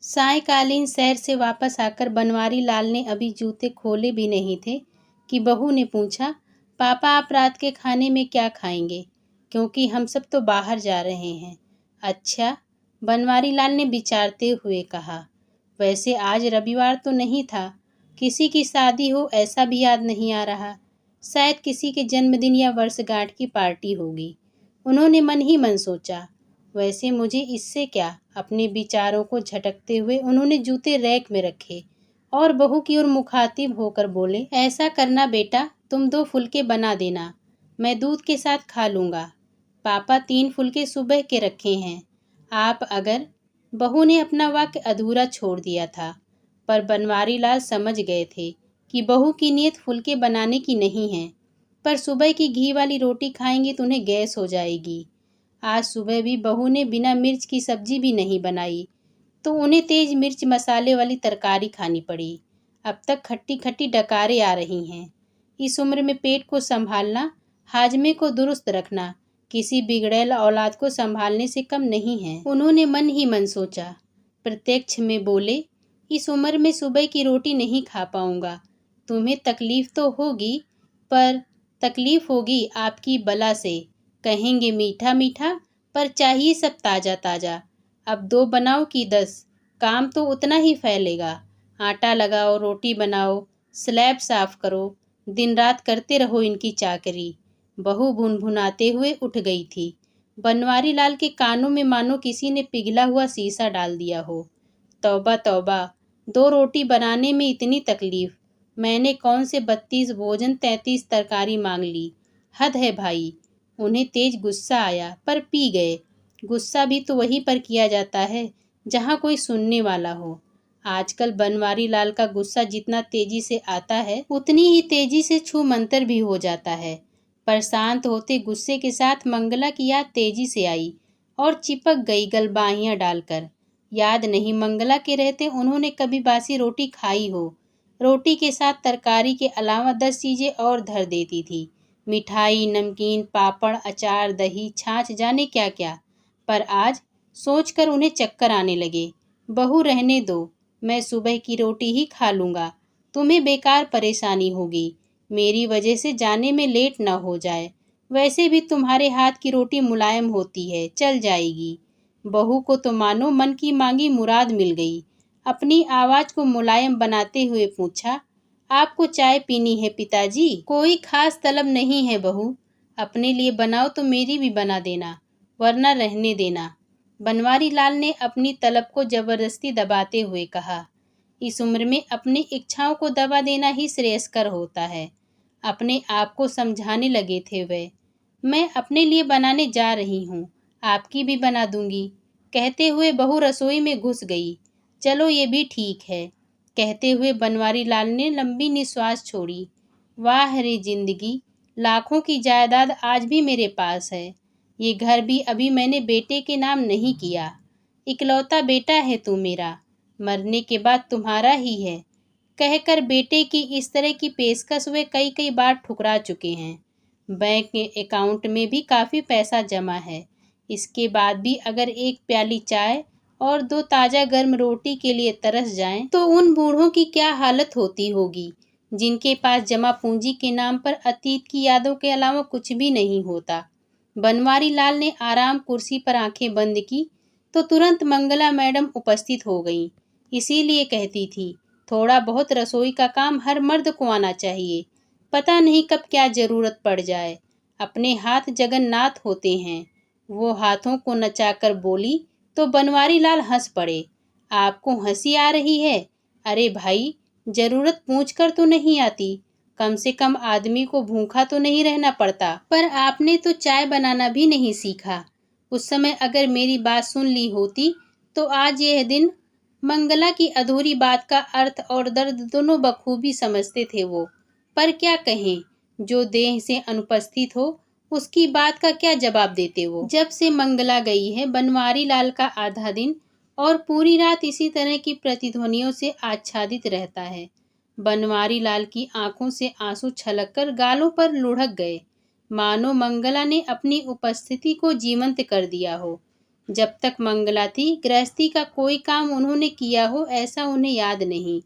सायंकालीन सैर से वापस आकर बनवारी लाल ने अभी जूते खोले भी नहीं थे कि बहू ने पूछा, पापा आप रात के खाने में क्या खाएंगे? क्योंकि हम सब तो बाहर जा रहे हैं। अच्छा, बनवारी लाल ने विचारते हुए कहा। वैसे आज रविवार तो नहीं था, किसी की शादी हो ऐसा भी याद नहीं आ रहा। शायद किसी के जन्मदिन या वर्षगांठ की पार्टी होगी। उन्होंने मन ही मन सोचा। वैसे मुझे इससे क्या? अपने विचारों को झटकते हुए उन्होंने जूते रैक में रखे और बहू की ओर मुखातिब होकर बोले, ऐसा करना बेटा, तुम 2 फुलके बना देना, मैं दूध के साथ खा लूँगा। पापा 3 फुलके सुबह के रखे हैं। आप अगर बहू ने अपना वाक्य अधूरा छोड़ दिया था, पर बनवारी लाल समझ गए थे कि बहू की नीयत फुलके बनाने की नहीं है, पर सुबह की घी वाली रोटी खाएंगे तो उन्हें गैस हो जाएगी। आज सुबह भी बहू ने बिना मिर्च की सब्जी भी नहीं बनाई, तो उन्हें तेज मिर्च मसाले वाली तरकारी खानी पड़ी। अब तक खट्टी खट्टी डकारें आ रही हैं। इस उम्र में पेट को संभालना, हाजमे को दुरुस्त रखना, किसी बिगड़ैल औलाद को संभालने से कम नहीं है। उन्होंने मन ही मन सोचा। प्रत्यक्ष में बोले, इस उम्र में सुबह की रोटी नहीं खा पाऊंगा। तुम्हें तकलीफ तो होगी, पर तकलीफ होगी आपकी बला से। कहेंगे मीठा मीठा, पर चाहिए सब ताज़ा ताज़ा। अब 2 बनाओ कि 10, काम तो उतना ही फैलेगा। आटा लगाओ, रोटी बनाओ, स्लैब साफ करो, दिन रात करते रहो इनकी चाकरी। बहू भुनभुनाते हुए उठ गई थी। बनवारी लाल के कानों में मानो किसी ने पिघला हुआ शीशा डाल दिया हो। तौबा तौबा, 2 रोटी बनाने में इतनी तकलीफ। मैंने कौन से 32 भोजन 33 तरकारी मांग ली। हद है भाई। उन्हें तेज गुस्सा आया, पर पी गए। गुस्सा भी तो वहीं पर किया जाता है जहाँ कोई सुनने वाला हो। आजकल बनवारी लाल का गुस्सा जितना तेजी से आता है, उतनी ही तेजी से छू मंतर भी हो जाता है। पर शांत होते गुस्से के साथ मंगला की याद तेजी से आई और चिपक गई गलबाहियां डालकर। याद नहीं मंगला के रहते उन्होंने कभी बासी रोटी खाई हो। रोटी के साथ तरकारी के अलावा 10 चीजें और धर देती थी। मिठाई, नमकीन, पापड़, अचार, दही, छाछ, जाने क्या क्या। पर आज सोचकर उन्हें चक्कर आने लगे। बहू रहने दो, मैं सुबह की रोटी ही खा लूँगा। तुम्हें बेकार परेशानी होगी। मेरी वजह से जाने में लेट न हो जाए। वैसे भी तुम्हारे हाथ की रोटी मुलायम होती है, चल जाएगी। बहू को तो मानो मन की मांगी मुराद मिल गई। अपनी आवाज को मुलायम बनाते हुए पूछा, आपको चाय पीनी है पिताजी? कोई खास तलब नहीं है बहू। अपने लिए बनाओ तो मेरी भी बना देना, वरना रहने देना। बनवारी लाल ने अपनी तलब को जबरदस्ती दबाते हुए कहा। इस उम्र में अपनी इच्छाओं को दबा देना ही श्रेयस्कर होता है। अपने आप को समझाने लगे थे वे। मैं अपने लिए बनाने जा रही हूँ, आपकी भी बना दूंगी। कहते हुए बहू रसोई में घुस गई। चलो ये भी ठीक है, कहते हुए बनवारी लाल ने लंबी निश्वास छोड़ी। वाह रे जिंदगी, लाखों की जायदाद आज भी मेरे पास है। ये घर भी अभी मैंने बेटे के नाम नहीं किया। इकलौता बेटा है तू मेरा, मरने के बाद तुम्हारा ही है, कहकर बेटे की इस तरह की पेशकश वे कई कई बार ठुकरा चुके हैं। बैंक के अकाउंट में भी काफ़ी पैसा जमा है। इसके बाद भी अगर एक प्याली चाय और 2 ताज़ा गर्म रोटी के लिए तरस जाएं, तो उन बूढ़ों की क्या हालत होती होगी जिनके पास जमा पूंजी के नाम पर अतीत की यादों के अलावा कुछ भी नहीं होता। बनवारी लाल ने आराम कुर्सी पर आंखें बंद की तो तुरंत मंगला मैडम उपस्थित हो गईं। इसीलिए कहती थी, थोड़ा बहुत रसोई का काम हर मर्द को आना चाहिए। पता नहीं कब क्या जरूरत पड़ जाए। अपने हाथ जगन्नाथ होते हैं। वो हाथों को नचाकर बोली तो बनवारी लाल हंस पड़े। आपको हंसी आ रही है? अरे भाई, जरूरत पूछकर तो नहीं आती। कम से कम आदमी को भूखा तो नहीं रहना पड़ता। पर आपने तो चाय बनाना भी नहीं सीखा। उस समय अगर मेरी बात सुन ली होती तो आज यह दिन। मंगला की अधूरी बात का अर्थ और दर्द दोनों बखूबी समझते थे वो। पर क्या कहें, जो देह से अनुपस्थित हो उसकी बात का क्या जवाब देते वो। जब से मंगला गई है, बनवारी लाल का आधा दिन और पूरी रात इसी तरह की प्रतिध्वनियों से आच्छादित रहता है। बनवारी लाल की आंखों से आंसू छलककर गालों पर लुढ़क गए, मानो मंगला ने अपनी उपस्थिति को जीवंत कर दिया हो। जब तक मंगला थी, गृहस्थी का कोई काम उन्होंने किया हो ऐसा उन्हें याद नहीं।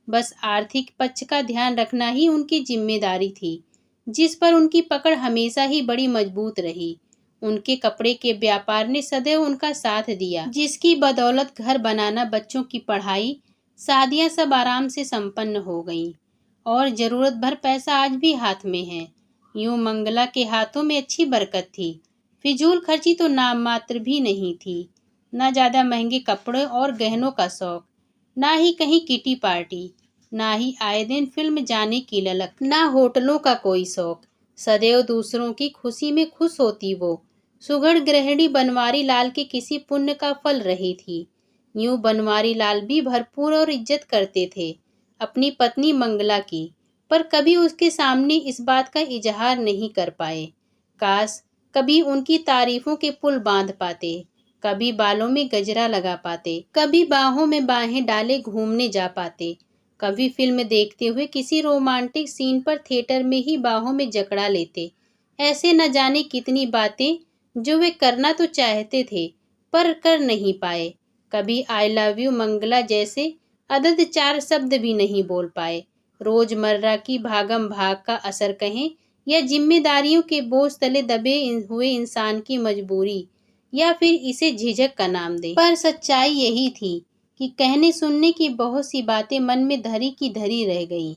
बस आर्थिक पक्ष का ध्यान रखना ही उनकी जिम्मेदारी थी, जिस पर उनकी पकड़ हमेशा ही बड़ी मजबूत रही। उनके कपड़े के व्यापार ने सदैव उनका साथ दिया, जिसकी बदौलत घर बनाना, बच्चों की पढ़ाई, शादियां सब आराम से संपन्न हो गईं और जरूरत भर पैसा आज भी हाथ में है। यूं मंगला के हाथों में अच्छी बरकत थी। फिजूल खर्ची तो नाम मात्र भी नहीं थी। न ज्यादा महंगे कपड़े और गहनों का शौक, ना ही कहीं किटी पार्टी, ना ही आए दिन फिल्म जाने की ललक, ना होटलों का कोई शौक। सदैव दूसरों की खुशी में खुश होती वो सुघड़ गृहिणी बनवारी लाल के किसी पुण्य का फल रही थी। यूं बनवारी लाल भी भरपूर और इज्जत करते थे अपनी पत्नी मंगला की, पर कभी उसके सामने इस बात का इजहार नहीं कर पाए। काश कभी उनकी तारीफों के पुल बांध पाते, कभी बालों में गजरा लगा पाते, कभी बाहों में बाहें डाले घूमने जा पाते, कभी फिल्म देखते हुए किसी रोमांटिक सीन पर थिएटर में ही बाहों में जकड़ा लेते। ऐसे न जाने कितनी बातें जो वे करना तो चाहते थे पर कर नहीं पाए। कभी आई लव यू मंगला जैसे अदद 4 शब्द भी नहीं बोल पाए। रोजमर्रा की भागम भाग का असर कहें या जिम्मेदारियों के बोझ तले दबे हुए इंसान की मजबूरी, या फिर इसे झिझक का नाम दें, पर सच्चाई यही थी कि कहने सुनने की बहुत सी बातें मन में धरी की धरी रह गईं,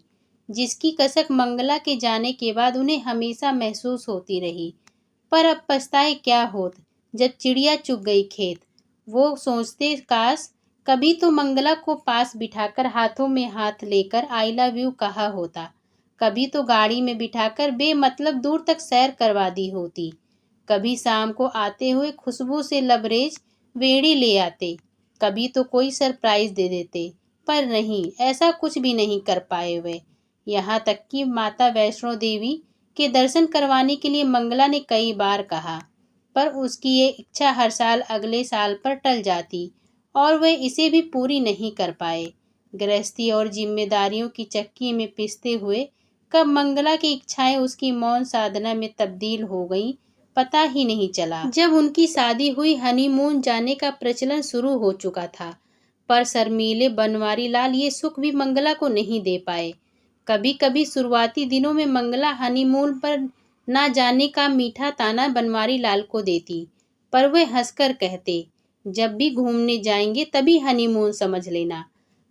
जिसकी कसक मंगला के जाने के बाद उन्हें हमेशा महसूस होती रही। पर अब पछताए क्या होत जब चिड़िया चुग गई खेत। वो सोचते काश कभी तो मंगला को पास बिठाकर हाथों में हाथ लेकर आई लव यू कहा होता, कभी तो गाड़ी में बिठाकर बेमतलब दूर तक सैर करवा दी होती, कभी शाम को आते हुए खुशबू से लबरेज वेड़ी ले आते, कभी तो कोई सरप्राइज दे देते। पर नहीं, ऐसा कुछ भी नहीं कर पाए वे। यहाँ तक कि माता वैष्णो देवी के दर्शन करवाने के लिए मंगला ने कई बार कहा, पर उसकी ये इच्छा हर साल अगले साल पर टल जाती और वे इसे भी पूरी नहीं कर पाए। गृहस्थी और जिम्मेदारियों की चक्की में पिसते हुए कब मंगला की इच्छाएं उसकी मौन साधना में तब्दील हो गईं, पता ही नहीं चला। जब उनकी शादी हुई, हनीमून जाने का प्रचलन शुरू हो चुका था, पर शर्मीले बनवारी लाल ये सुख भी मंगला को नहीं दे पाए। कभी कभी शुरुआती दिनों में मंगला हनीमून पर ना जाने का मीठा ताना बनवारी लाल को देती, पर वे हंसकर कहते, जब भी घूमने जाएंगे तभी हनीमून समझ लेना।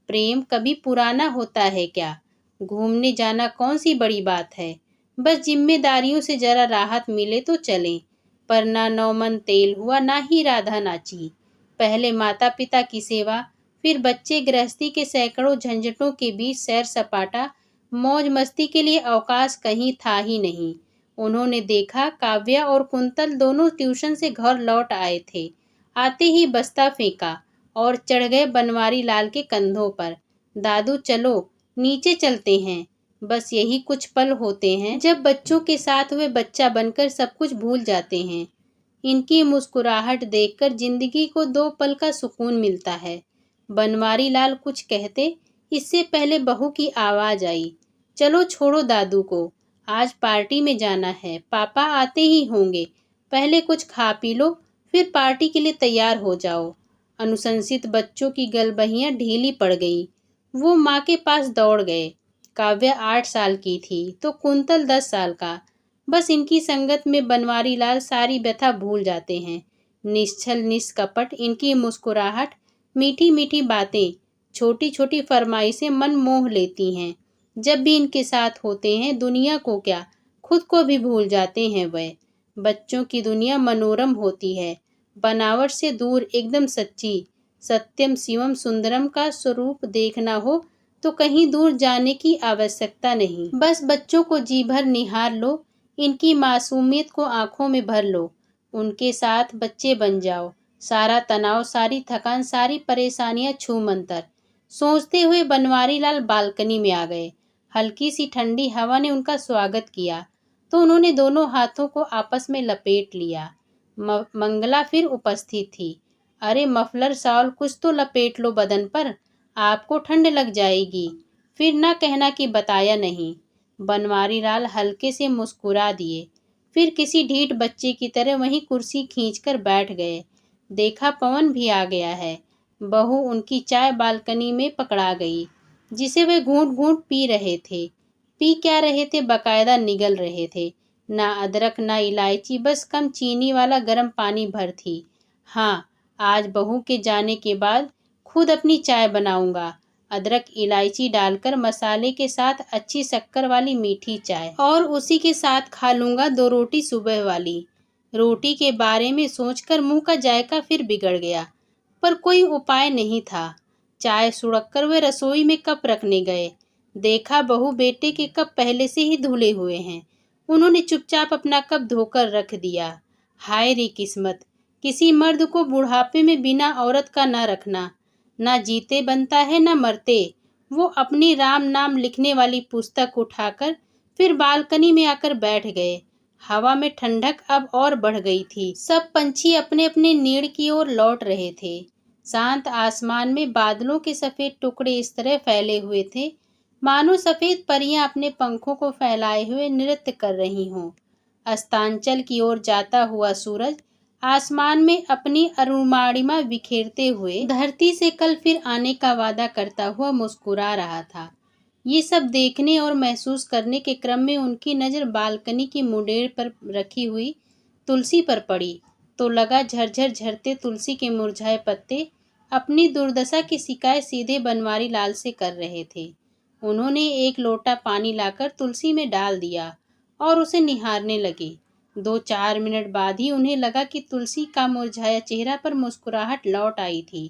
प्रेम कभी पुराना होता है क्या? घूमने जाना कौन सी बड़ी बात है, बस जिम्मेदारियों से जरा राहत मिले तो चलें। पर ना नौमन तेल हुआ, ना ही राधा नाची। पहले माता पिता की सेवा, फिर बच्चे, गृहस्थी के सैकड़ों झंझटों के बीच सैर सपाटा, मौज मस्ती के लिए अवकाश कहीं था ही नहीं। उन्होंने देखा काव्या और कुंतल दोनों ट्यूशन से घर लौट आए थे। आते ही बस्ता फेंका और चढ़ गए बनवारी लाल के कंधों पर। दादू चलो नीचे चलते हैं। बस यही कुछ पल होते हैं जब बच्चों के साथ वे बच्चा बनकर सब कुछ भूल जाते हैं। इनकी मुस्कुराहट देखकर जिंदगी को 2 पल का सुकून मिलता है। बनवारी लाल कुछ कहते, इससे पहले बहू की आवाज आई, चलो छोड़ो दादू को, आज पार्टी में जाना है, पापा आते ही होंगे, पहले कुछ खा पी लो फिर पार्टी के लिए तैयार हो जाओ। अनुशंसित बच्चों की गलबहियां ढीली पड़ गई। वो माँ के पास दौड़ गए। काव्या 8 साल की थी तो कुंतल 10 साल का। बस इनकी संगत में बनवारी लाल सारी व्यथा भूल जाते हैं। निश्चल निष्कपट इनकी मुस्कुराहट, मीठी मीठी बातें, छोटी छोटी फरमाइशें मन मोह लेती हैं। जब भी इनके साथ होते हैं दुनिया को क्या, खुद को भी भूल जाते हैं वे। बच्चों की दुनिया मनोरम होती है, बनावट से दूर, एकदम सच्ची। सत्यम शिवम सुंदरम का स्वरूप देखना हो तो कहीं दूर जाने की आवश्यकता नहीं। बस बच्चों को जी भर निहार लो, इनकी मासूमियत को आंखों में भर लो। उनके साथ बच्चे बन जाओ। सारा तनाव, सारी थकान, सारी परेशानियां छू मंतर। सोचते हुए बनवारी लाल बालकनी में आ गए। हल्की सी ठंडी हवा ने उनका स्वागत किया तो उन्होंने दोनों हाथों को आपस में लपेट लिया। मंगला फिर उपस्थित थी। अरे मफलर शॉल कुछ तो लपेट लो बदन पर, आपको ठंड लग जाएगी। फिर ना कहना कि बताया नहीं। बनवारी लाल हल्के से मुस्कुरा दिए, फिर किसी ढीठ बच्चे की तरह वहीं कुर्सी खींचकर बैठ गए। देखा पवन भी आ गया है। बहू उनकी चाय बालकनी में पकड़ा गई, जिसे वे घूंट घूंट पी रहे थे। पी क्या रहे थे, बकायदा निगल रहे थे। ना अदरक ना इलायची, बस कम चीनी वाला गर्म पानी भर थी। हाँ, आज बहू के जाने के बाद खुद अपनी चाय बनाऊंगा, अदरक इलायची डालकर मसाले के साथ अच्छी शक्कर वाली मीठी चाय, और उसी के साथ खा लूंगा 2 रोटी सुबह वाली। रोटी के बारे में सोचकर मुंह का जायका फिर बिगड़ गया, पर कोई उपाय नहीं था। चाय सुड़ककर वे रसोई में कप रखने गए। देखा बहू बेटे के कप पहले से ही धुले हुए हैं। उन्होंने चुपचाप अपना कप धोकर रख दिया। हाय रे किस्मत, किसी मर्द को बुढ़ापे में बिना औरत का ना रखना। ना जीते बनता है ना मरते। वो अपनी राम नाम लिखने वाली पुस्तक उठाकर फिर बालकनी में आकर बैठ गए। हवा में ठंडक अब और बढ़ गई थी। सब पंछी अपने अपने नीड़ की ओर लौट रहे थे। शांत आसमान में बादलों के सफेद टुकड़े इस तरह फैले हुए थे मानो सफेद परियां अपने पंखों को फैलाए हुए नृत्य कर रही हों। अस्तांचल की ओर जाता हुआ सूरज आसमान में अपनी अरुणिमा बिखेरते हुए धरती से कल फिर आने का वादा करता हुआ मुस्कुरा रहा था। ये सब देखने और महसूस करने के क्रम में उनकी नज़र बालकनी की मुंडेर पर रखी हुई तुलसी पर पड़ी, तो लगा झरझर झरते तुलसी के मुरझाए पत्ते अपनी दुर्दशा की शिकायत सीधे बनवारी लाल से कर रहे थे। उन्होंने एक लोटा पानी लाकर तुलसी में डाल दिया और उसे निहारने लगे। 2-4 मिनट बाद ही उन्हें लगा कि तुलसी का मुरझाया चेहरा पर मुस्कुराहट लौट आई थी,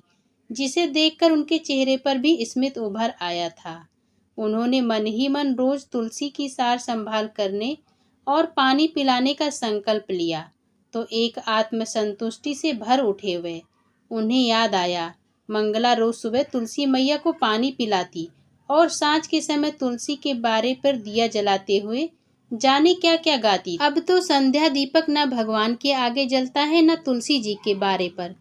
जिसे देखकर उनके चेहरे पर भी स्मित उभर आया था। उन्होंने मन ही मन रोज तुलसी की सार संभाल करने और पानी पिलाने का संकल्प लिया, तो एक आत्मसंतुष्टि से भर उठे वे। उन्हें याद आया, मंगला रोज सुबह तुलसी मैया को पानी पिलाती और सांझ के समय तुलसी के बारे पर दिया जलाते हुए जाने क्या क्या गाती। अब तो संध्या दीपक न भगवान के आगे जलता है न तुलसी जी के बारे पर।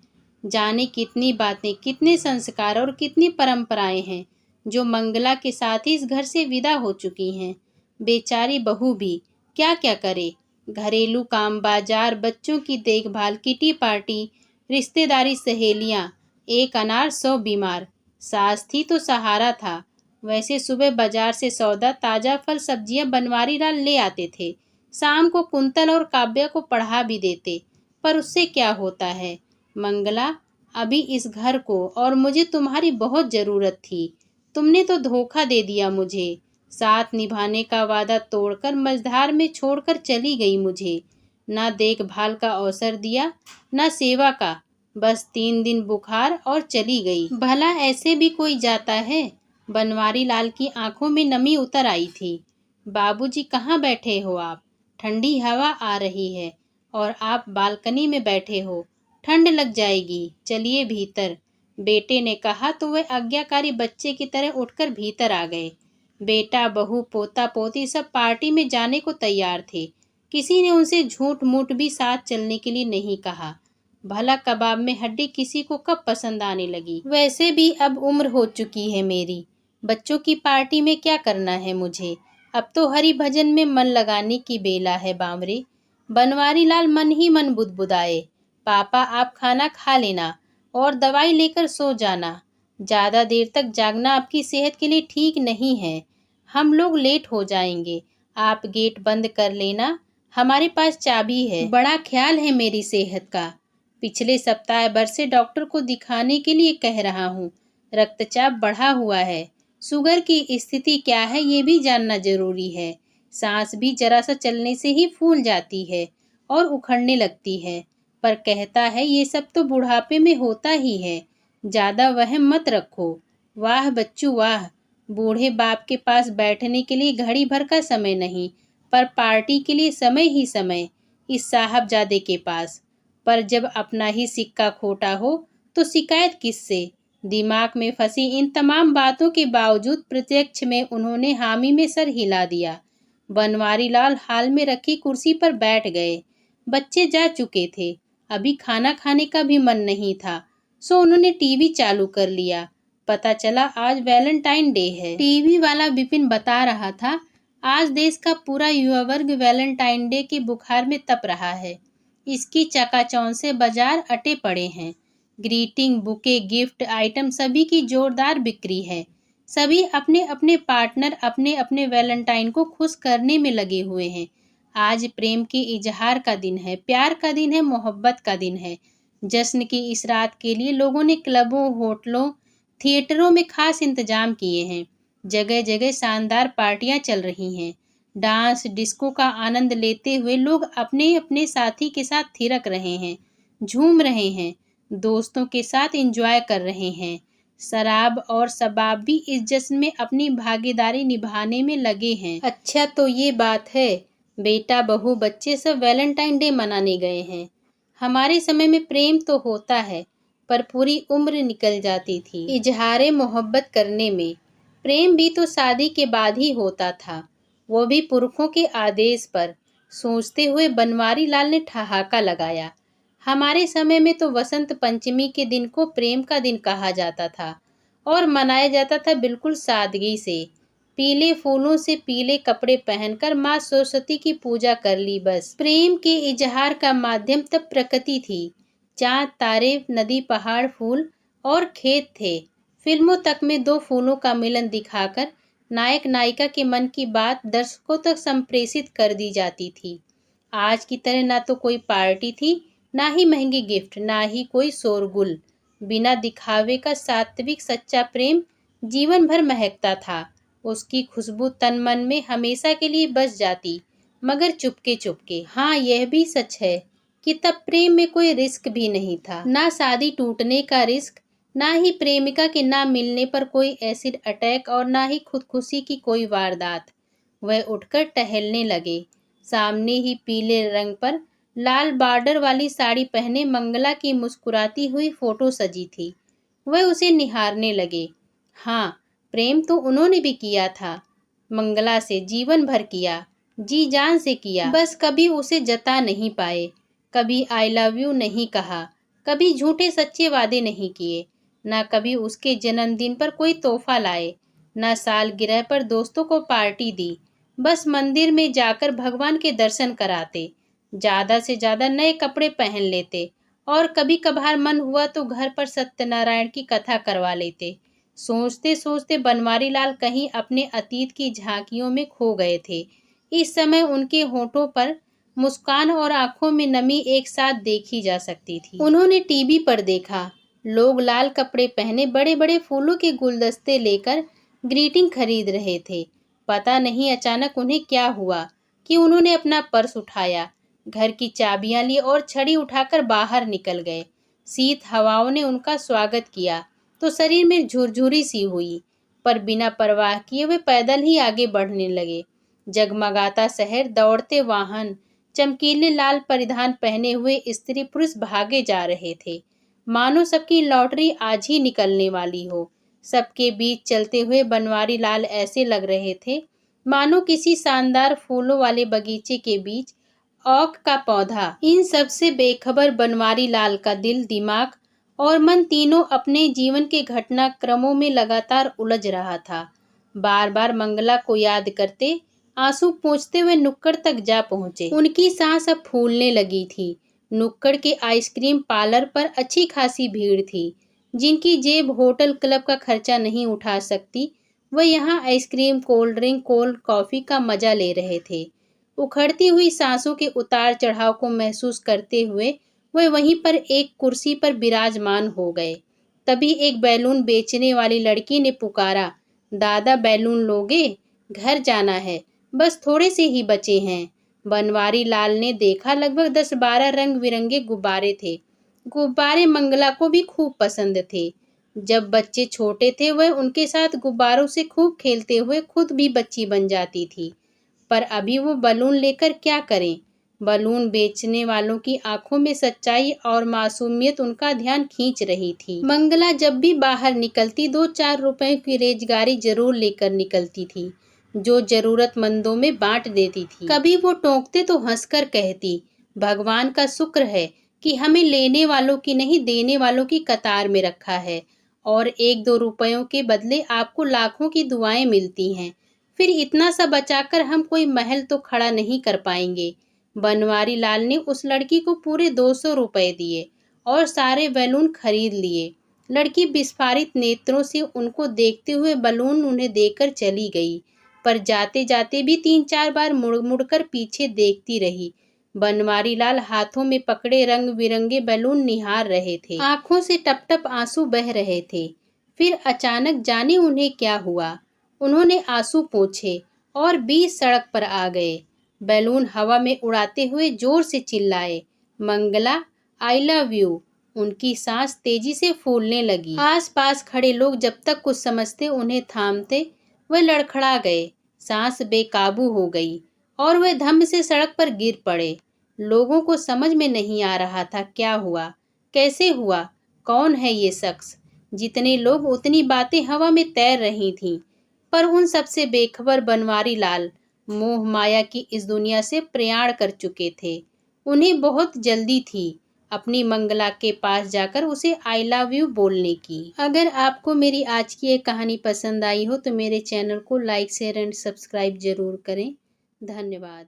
जाने कितनी बातें, कितने संस्कार और कितनी परंपराएं हैं जो मंगला के साथ ही इस घर से विदा हो चुकी हैं। बेचारी बहू भी क्या क्या करे। घरेलू काम, बाजार, बच्चों की देखभाल, किटी पार्टी, रिश्तेदारी, सहेलियां, एक अनार 100 बीमार। सास थी तो सहारा था। वैसे सुबह बाजार से सौदा, ताज़ा फल सब्जियां बनवारी लाल ले आते थे। शाम को कुंतल और काव्या को पढ़ा भी देते, पर उससे क्या होता है। मंगला, अभी इस घर को और मुझे तुम्हारी बहुत ज़रूरत थी। तुमने तो धोखा दे दिया मुझे। साथ निभाने का वादा तोड़कर मझधार में छोड़कर चली गई मुझे। ना देखभाल का अवसर दिया, ना सेवा का। बस 3 दिन बुखार और चली गई। भला ऐसे भी कोई जाता है। बनवारी लाल की आंखों में नमी उतर आई थी। बाबूजी, कहाँ बैठे हो आप? ठंडी हवा आ रही है और आप बालकनी में बैठे हो, ठंड लग जाएगी, चलिए भीतर, बेटे ने कहा तो वे आज्ञाकारी बच्चे की तरह उठकर भीतर आ गए। बेटा, बहू, पोता पोती सब पार्टी में जाने को तैयार थे। किसी ने उनसे झूठ मूठ भी साथ चलने के लिए नहीं कहा। भला कबाब में हड्डी किसी को कब पसंद आने लगी। वैसे भी अब उम्र हो चुकी है मेरी। बच्चों की पार्टी में क्या करना है मुझे। अब तो हरि भजन में मन लगाने की बेला है बामरे। बनवारी लाल मन ही मन बुदबुदाए। पापा, आप खाना खा लेना और दवाई लेकर सो जाना। ज़्यादा देर तक जागना आपकी सेहत के लिए ठीक नहीं है। हम लोग लेट हो जाएंगे। आप गेट बंद कर लेना, हमारे पास चाबी है। बड़ा ख्याल है मेरी सेहत का। पिछले सप्ताह भर से डॉक्टर को दिखाने के लिए कह रहा हूँ। रक्तचाप बढ़ा हुआ है। शुगर की स्थिति क्या है ये भी जानना जरूरी है। सांस भी जरा सा चलने से ही फूल जाती है और उखड़ने लगती है। पर कहता है ये सब तो बुढ़ापे में होता ही है। ज़्यादा वहम मत रखो। वाह बच्चू वाह। बूढ़े बाप के पास बैठने के लिए घड़ी भर का समय नहीं, पर पार्टी के लिए समय ही समय इस साहबजादे के पास। पर जब अपना ही सिक्का खोटा हो तो शिकायत किससे। दिमाग में फंसी इन तमाम बातों के बावजूद प्रत्यक्ष में उन्होंने हामी में सर हिला दिया। बनवारी लाल हाल में रखी कुर्सी पर बैठ गए। बच्चे जा चुके थे, अभी खाना खाने का भी मन नहीं था, सो उन्होंने टीवी चालू कर लिया। पता चला आज वैलेंटाइन डे है। टीवी वाला विपिन बता रहा था आज देश का पूरा युवा वर्ग वैलेंटाइन डे के बुखार में तप रहा है। इसकी चकाचौंध से बाजार अटे पड़े हैं। ग्रीटिंग, बुके, गिफ्ट आइटम सभी की जोरदार बिक्री है। सभी अपने अपने पार्टनर, अपने अपने वैलेंटाइन को खुश करने में लगे हुए हैं। आज प्रेम के इजहार का दिन है, प्यार का दिन है, मोहब्बत का दिन है। जश्न की इस रात के लिए लोगों ने क्लबों, होटलों, थिएटरों में खास इंतजाम किए हैं। जगह जगह शानदार पार्टियां चल रही हैं। डांस, डिस्को का आनंद लेते हुए लोग अपने अपने साथी के साथ थिरक रहे हैं, झूम रहे हैं, दोस्तों के साथ एंजॉय कर रहे हैं। शराब और शबाब भी इस जश्न में अपनी भागीदारी निभाने में लगे हैं। अच्छा तो ये बात है, बेटा, बहू, बच्चे सब वैलेंटाइन डे मनाने गए हैं। हमारे समय में प्रेम तो होता है, पर पूरी उम्र निकल जाती थी इजहारे मोहब्बत करने में। प्रेम भी तो शादी के बाद ही होता था, वो भी पुरखों के आदेश पर। सोचते हुए बनवारी लाल ने ठहाका लगाया। हमारे समय में तो वसंत पंचमी के दिन को प्रेम का दिन कहा जाता था और मनाया जाता था बिल्कुल सादगी से। पीले फूलों से पीले कपड़े पहनकर माँ सरस्वती की पूजा कर ली बस। प्रेम के इजहार का माध्यम तब प्रकृति थी। चांद, तारे, नदी, पहाड़, फूल और खेत थे। फिल्मों तक में दो फूलों का मिलन दिखाकर नायक नायिका के मन की बात दर्शकों तक संप्रेषित कर दी जाती थी। आज की तरह ना तो कोई पार्टी थी, ना ही महंगे गिफ्ट, ना ही कोई शोरगुल। बिना दिखावे का सात्विक सच्चा प्रेम जीवन भर महकता था। उसकी खुशबू तन मन में हमेशा के लिए बस जाती, मगर चुपके चुपके। हाँ, यह भी सच है कि तब प्रेम में कोई रिस्क भी नहीं था। ना शादी टूटने का रिस्क, ना ही प्रेमिका के ना मिलने पर कोई एसिड अटैक और ना ही खुदकुशी की कोई वारदात। वह उठकर टहलने लगे। सामने ही पीले रंग पर लाल बॉर्डर वाली साड़ी पहने मंगला की मुस्कुराती हुई फोटो सजी थी। वह उसे निहारने लगे। हाँ, प्रेम तो उन्होंने भी किया था, मंगला से जीवन भर किया, जी जान से किया। बस कभी उसे जता नहीं पाए, कभी आई लव यू नहीं कहा, कभी झूठे सच्चे वादे नहीं किए। ना कभी उसके जन्मदिन पर कोई तोहफा लाए, ना सालगिरह पर दोस्तों को पार्टी दी। बस मंदिर में जाकर भगवान के दर्शन कराते, ज्यादा से ज्यादा नए कपड़े पहन लेते और कभी कभार मन हुआ तो घर पर सत्यनारायण की कथा करवा लेते। सोचते सोचते बनवारी लाल कहीं अपने अतीत की झांकियों में खो गए थे। इस समय उनके होठों पर मुस्कान और आंखों में नमी एक साथ देखी जा सकती थी। उन्होंने टीवी पर देखा, लोग लाल कपड़े पहने बड़े बड़े फूलों के गुलदस्ते लेकर ग्रीटिंग खरीद रहे थे। पता नहीं अचानक उन्हें क्या हुआ कि उन्होंने अपना पर्स उठाया, घर की चाबियां ली और छड़ी उठाकर बाहर निकल गए। शीत हवाओं ने उनका स्वागत किया तो शरीर में झुरझुरी सी हुई, पर बिना परवाह किए वे पैदल ही आगे बढ़ने लगे। जगमगाता शहर, दौड़ते वाहन, चमकीले लाल परिधान पहने हुए स्त्री पुरुष भागे जा रहे थे, मानो सबकी लॉटरी आज ही निकलने वाली हो। सबके बीच चलते हुए बनवारी लाल ऐसे लग रहे थे मानो किसी शानदार फूलों वाले बगीचे के बीच ओक का पौधा। इन सब से बेखबर बनवारी लाल का दिल, दिमाग और मन तीनों अपने जीवन के घटनाक्रमों में लगातार उलझ रहा था। बार बार मंगला को याद करते, आंसू पोंछते हुए नुक्कड़ तक जा पहुंचे। उनकी सांस अब फूलने लगी थी। नुक्कड़ के आइसक्रीम पार्लर पर अच्छी खासी भीड़ थी। जिनकी जेब होटल क्लब का खर्चा नहीं उठा सकती, वह यहाँ ice cream, cold drink, cold coffee का मजा ले रहे थे। उखड़ती हुई सांसों के उतार चढ़ाव को महसूस करते हुए वह वहीं पर एक कुर्सी पर विराजमान हो गए। तभी एक बैलून बेचने वाली लड़की ने पुकारा, दादा बैलून लोगे? घर जाना है, बस थोड़े से ही बचे हैं। बनवारी लाल ने देखा, लगभग 10-12 रंग बिरंगे गुब्बारे थे। गुब्बारे मंगला को भी खूब पसंद थे। जब बच्चे छोटे थे वह उनके साथ गुब्बारों से खूब खेलते हुए खुद भी बच्ची बन जाती थी। पर अभी वो बलून लेकर क्या करें? बलून बेचने वालों की आंखों में सच्चाई और मासूमियत उनका ध्यान खींच रही थी। मंगला जब भी बाहर निकलती 2-4 रुपए की रेजगारी जरूर लेकर निकलती थी, जो जरूरतमंदों में बांट देती थी। कभी वो टोंकते तो हंसकर कहती, भगवान का शुक्र है कि हमें लेने वालों की नहीं देने वालों की कतार में रखा है, और 1-2 रुपयों के बदले आपको लाखों की दुआएं मिलती हैं। फिर इतना सा बचाकर हम कोई महल तो खड़ा नहीं कर पाएंगे, बनवारी लाल ने उस लड़की को पूरे 200 रुपए दिए और सारे बैलून खरीद लिए। लड़की विस्फारित नेत्रों से उनको देखते हुए बलून उन्हें देकर चली गई, पर जाते जाते भी 3-4 बार मुड़ मुड़कर पीछे देखती रही। बनवारी लाल हाथों में पकड़े रंग बिरंगे बैलून निहार रहे थे। आंखों से टप टप आंसू बह रहे थे। फिर अचानक जाने उन्हें क्या हुआ, उन्होंने आंसू पोंछे और बीच सड़क पर आ गए। बैलून हवा में उड़ाते हुए जोर से चिल्लाए, मंगला, आई लव यू। उनकी सांस तेजी से फूलने लगी। आसपास खड़े लोग जब तक कुछ समझते उन्हें थामते, वे लड़खड़ा गए। सांस बेकाबू हो गई और वे धम्म से सड़क पर गिर पड़े। लोगों को समझ में नहीं आ रहा था क्या हुआ, कैसे हुआ, कौन है ये शख्स। जितने लोग उतनी बातें हवा में तैर रही थीं, पर उन सबसे बेखबर बनवारी लाल मोह माया की इस दुनिया से प्रयाण कर चुके थे। उन्हें बहुत जल्दी थी अपनी मंगला के पास जाकर उसे आई लव यू बोलने की। अगर आपको मेरी आज की ये कहानी पसंद आई हो तो मेरे चैनल को लाइक, शेयर एंड सब्सक्राइब जरूर करें। धन्यवाद।